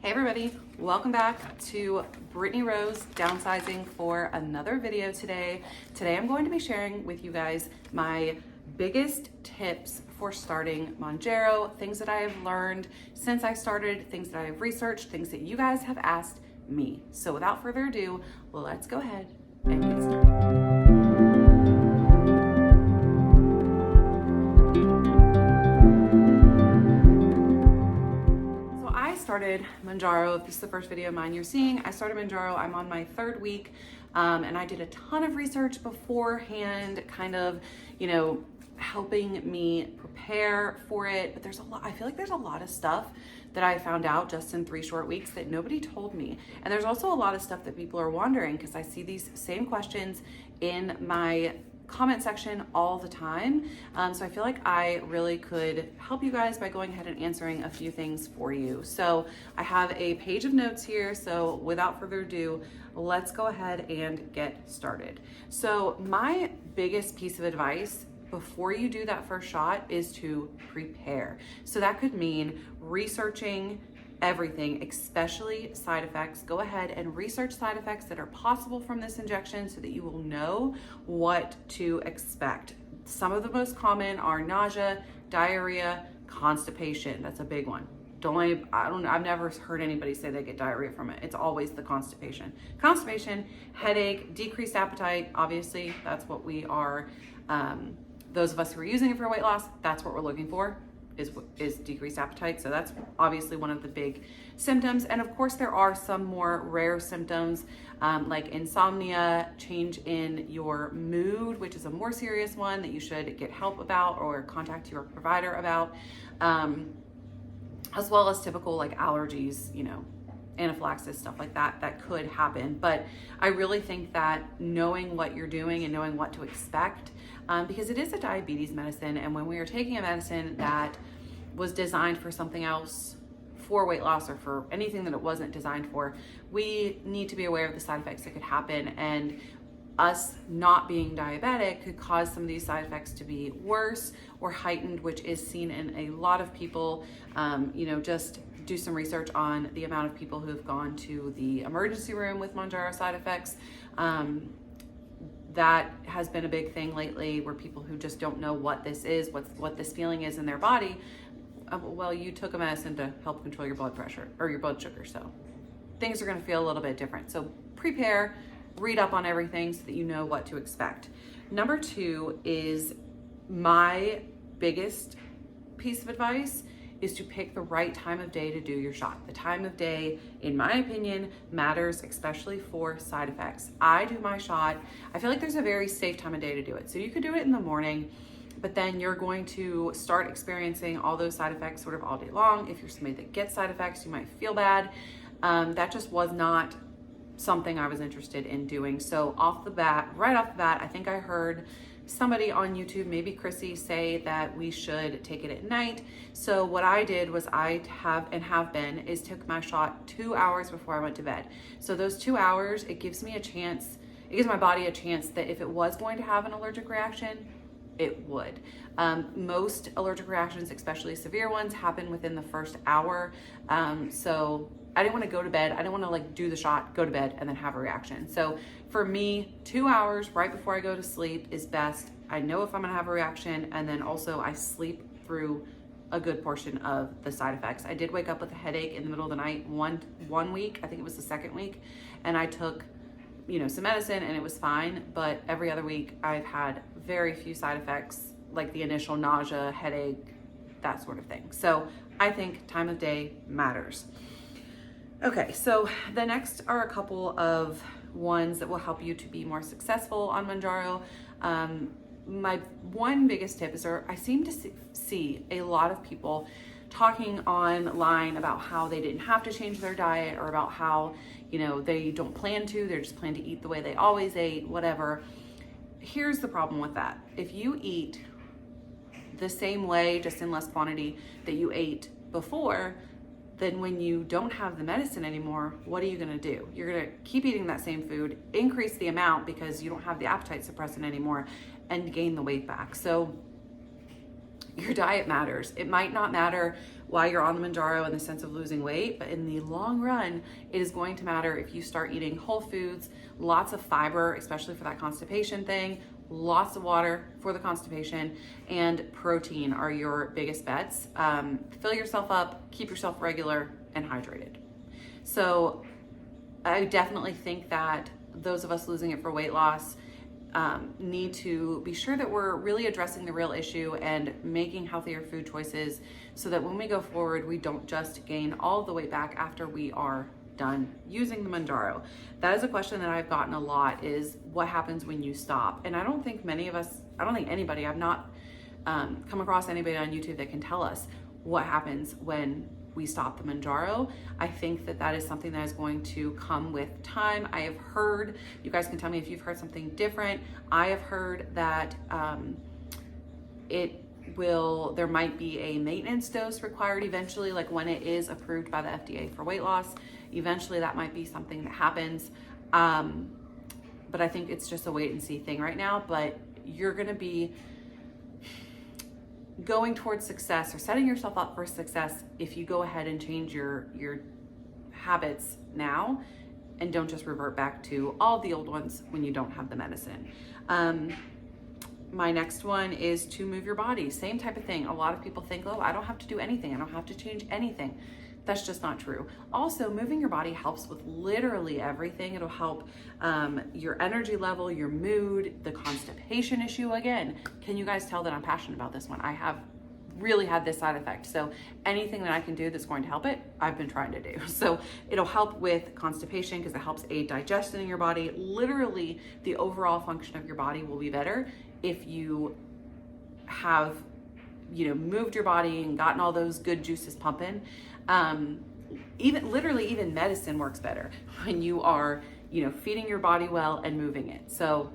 Hey everybody, welcome back to Brittany Rose Downsizing for another video today. Today I'm going to be sharing with you guys my biggest tips for starting MOUNJARO, things that I have learned since I started, things that I have researched, things that you guys have asked me. So without further ado, let's go ahead and get started. Started MOUNJARO. If this is the first video of mine you're seeing, I started MOUNJARO. I'm on my third week, and I did a ton of research beforehand, kind of, helping me prepare for it. But there's a lot, I feel like there's a lot of stuff that I found out just in 3 short weeks that nobody told me. And there's also a lot of stuff that people are wondering, because I see these same questions in my comment section all the time. So I feel like I really could help you guys by going ahead and answering a few things for you. So I have a page of notes here. So without further ado, let's go ahead and get started. So my biggest piece of advice before you do that first shot is to prepare. So that could mean researching everything, especially side effects. Go ahead and research side effects that are possible from this injection so that you will know what to expect. Some of the most common are nausea, diarrhea, constipation. That's a big one. I've never heard anybody say they get diarrhea from it. It's always the constipation. Constipation, headache, decreased appetite. Obviously, that's what we are, those of us who are using it for weight loss, that's what we're looking for. Is decreased appetite. So that's obviously one of the big symptoms. And of course there are some more rare symptoms like insomnia, change in your mood, which is a more serious one that you should get help about or contact your provider about, as well as typical like allergies, anaphylaxis, stuff like that, that could happen. But I really think that knowing what you're doing and knowing what to expect, because it is a diabetes medicine, and when we are taking a medicine that was designed for something else, for weight loss or for anything that it wasn't designed for, we need to be aware of the side effects that could happen. And us not being diabetic could cause some of these side effects to be worse or heightened, which is seen in a lot of people. Just do some research on the amount of people who have gone to the emergency room with MOUNJARO side effects. That has been a big thing lately, where people who just don't know what this is, what this feeling is in their body. Well, you took a medicine to help control your blood pressure or your blood sugar, so things are going to feel a little bit different. So prepare, read up on everything so that you know what to expect. Number 2 is my biggest piece of advice is to pick the right time of day to do your shot. The time of day, in my opinion, matters, especially for side effects. I do my shot, I feel like there's a very safe time of day to do it. So you could do it in the morning, but then you're going to start experiencing all those side effects sort of all day long. If you're somebody that gets side effects, you might feel bad. That just was not something I was interested in doing. So right off the bat, I think I heard somebody on YouTube, maybe Chrissy, say that we should take it at night. So what I did was I took my shot 2 hours before I went to bed. So those 2 hours, it gives my body a chance that if it was going to have an allergic reaction, it would. Most allergic reactions, especially severe ones, happen within the first hour. So I didn't want to go to bed. I didn't want to like do the shot, go to bed, and then have a reaction. So for me, 2 hours right before I go to sleep is best. I know if I'm gonna have a reaction, and then also I sleep through a good portion of the side effects. I did wake up with a headache in the middle of the night one week, I think it was the second week, and I took some medicine and it was fine, but every other week I've had very few side effects, like the initial nausea, headache, that sort of thing. So I think time of day matters. Okay, so the next are a couple of ones that will help you to be more successful on MOUNJARO. My one biggest tip is, I seem to see a lot of people talking online about how they didn't have to change their diet, or about how, they don't plan to, they're just plan to eat the way they always ate, whatever. Here's the problem with that. If you eat the same way, just in less quantity that you ate before, then when you don't have the medicine anymore, what are you gonna do? You're gonna keep eating that same food, increase the amount because you don't have the appetite suppressant anymore, and gain the weight back. So Your diet matters. It might not matter while you're on the Mounjaro in the sense of losing weight, but in the long run, it is going to matter if you start eating whole foods, lots of fiber, especially for that constipation thing, lots of water for the constipation, and protein are your biggest bets. Fill yourself up, keep yourself regular and hydrated. So I definitely think that those of us losing it for weight loss need to be sure that we're really addressing the real issue and making healthier food choices so that when we go forward, we don't just gain all the weight back after we are done using the Mounjaro. That is a question that I've gotten a lot, is what happens when you stop? And I don't think anybody, I've not come across anybody on YouTube that can tell us what happens when we stop the Mounjaro. I think that is something that is going to come with time. I have heard, you guys can tell me if you've heard something different. I have heard that there might be a maintenance dose required eventually, like when it is approved by the FDA for weight loss. Eventually that might be something that happens. But I think it's just a wait and see thing right now, but you're gonna be going towards success or setting yourself up for success if you go ahead and change your habits now and don't just revert back to all the old ones when you don't have the medicine. My next one is to move your body. Same type of thing. A lot of people think, oh, I don't have to do anything. I don't have to change anything. That's just not true. Also, moving your body helps with literally everything. It'll help your energy level, your mood, the constipation issue. Again, can you guys tell that I'm passionate about this one? I have really had this side effect. So anything that I can do that's going to help it, I've been trying to do. So it'll help with constipation because it helps aid digestion in your body. Literally, the overall function of your body will be better if you have, moved your body and gotten all those good juices pumping. Even medicine works better when you are, feeding your body well and moving it. So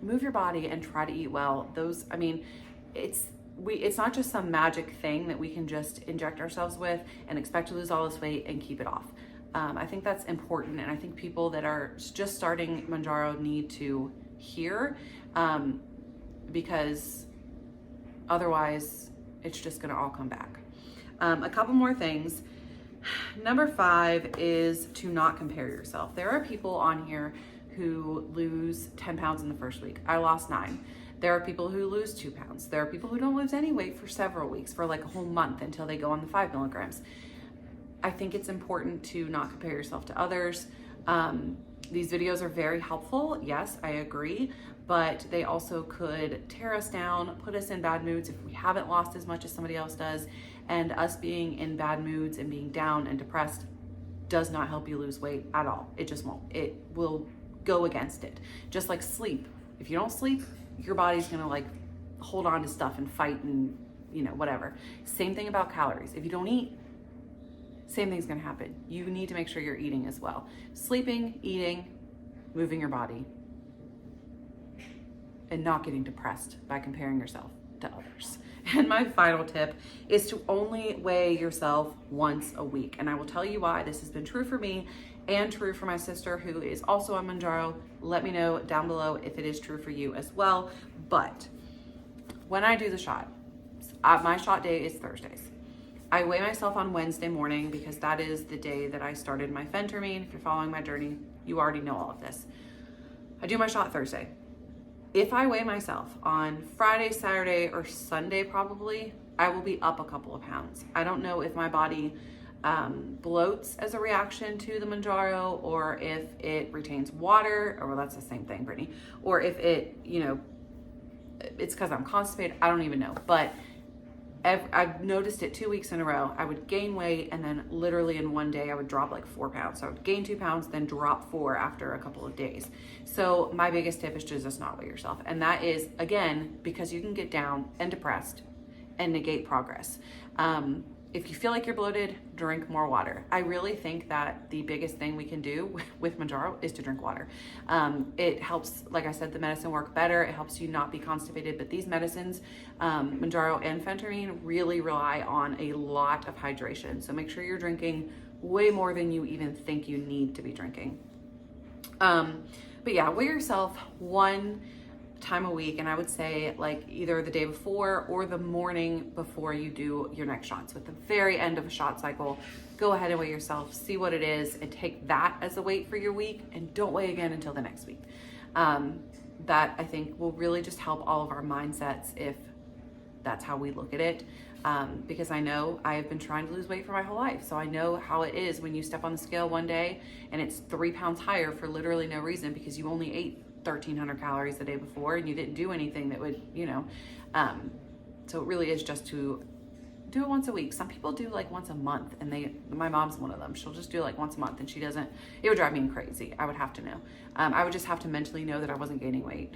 move your body and try to eat well. It's not just some magic thing that we can just inject ourselves with and expect to lose all this weight and keep it off. I think that's important. And I think people that are just starting Mounjaro need to hear, because otherwise it's just going to all come back. A couple more things. Number 5 is to not compare yourself. There are people on here who lose 10 pounds in the first week. I lost 9. There are people who lose 2 pounds. There are people who don't lose any weight for several weeks, for like a whole month until they go on the 5 milligrams. I think it's important to not compare yourself to others. These videos are very helpful. Yes, I agree, but they also could tear us down, put us in bad moods if we haven't lost as much as somebody else does. And us being in bad moods and being down and depressed does not help you lose weight at all. It just won't. It will go against it. Just like sleep. If you don't sleep, your body's gonna hold on to stuff and fight and whatever. Same thing about calories. If you don't eat, same thing's gonna happen. You need to make sure you're eating as well. Sleeping, eating, moving your body, and not getting depressed by comparing yourself to others. And my final tip is to only weigh yourself once a week. And I will tell you why. This has been true for me and true for my sister who is also on Mounjaro. Let me know down below if it is true for you as well. But when I do the shot, my shot day is Thursdays. I weigh myself on Wednesday morning because that is the day that I started my phentermine. If you're following my journey, you already know all of this. I do my shot Thursday. If I weigh myself on Friday, Saturday, or Sunday, probably, I will be up a couple of pounds. I don't know if my body bloats as a reaction to the Mounjaro, or if it retains water, or well, that's the same thing, Brittany, or if it, it's because I'm constipated. I don't even know. But I've noticed it 2 weeks in a row. I would gain weight, and then literally in one day I would drop like 4 pounds. So I would gain 2 pounds, then drop 4 after a couple of days. So my biggest tip is to just not weigh yourself. And that is, again, because you can get down and depressed and negate progress. If you feel like you're bloated, drink more water. I really think that the biggest thing we can do with Mounjaro is to drink water. It helps, like I said, the medicine work better. It helps you not be constipated, but these medicines, Mounjaro and phentermine, really rely on a lot of hydration. So make sure you're drinking way more than you even think you need to be drinking. But yeah, weigh yourself one time of week, and I would say like either the day before or the morning before you do your next shot. So at the very end of a shot cycle, go ahead and weigh yourself, see what it is, and take that as a weight for your week, and don't weigh again until the next week. That I think will really just help all of our mindsets if that's how we look at it. Because I know I have been trying to lose weight for my whole life. So I know how it is when you step on the scale one day and it's 3 pounds higher for literally no reason because you only ate 1,300 calories the day before and you didn't do anything that would, so it really is just to do it once a week. Some people do like once a month, and my mom's one of them. She'll just do like once a month, and she doesn't, it would drive me crazy. I would have to know. I would just have to mentally know that I wasn't gaining weight.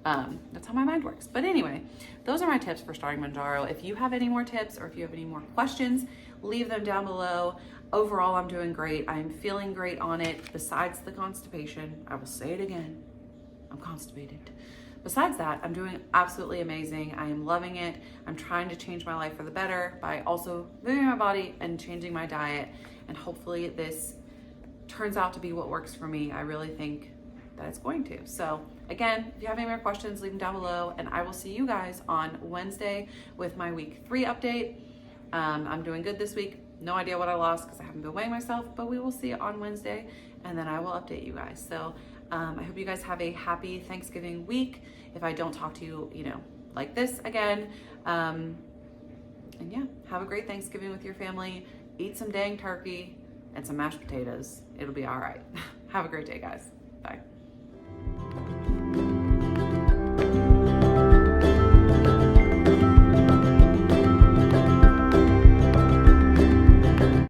That's how my mind works. But anyway, those are my tips for starting Mounjaro. If you have any more tips or if you have any more questions, leave them down below. Overall, I'm doing great. I'm feeling great on it. Besides the constipation, I will say it again, I'm constipated. Besides that, I'm doing absolutely amazing. I am loving it. I'm trying to change my life for the better by also moving my body and changing my diet. And hopefully this turns out to be what works for me. I really think that it's going to. So again, if you have any more questions, leave them down below, and I will see you guys on Wednesday with my week 3 update. I'm doing good this week. No idea what I lost because I haven't been weighing myself, but we will see it on Wednesday, and then I will update you guys. So I hope you guys have a happy Thanksgiving week. If I don't talk to you, like this again, and yeah, have a great Thanksgiving with your family. Eat some dang turkey and some mashed potatoes. It'll be all right. Have a great day, guys. Bye.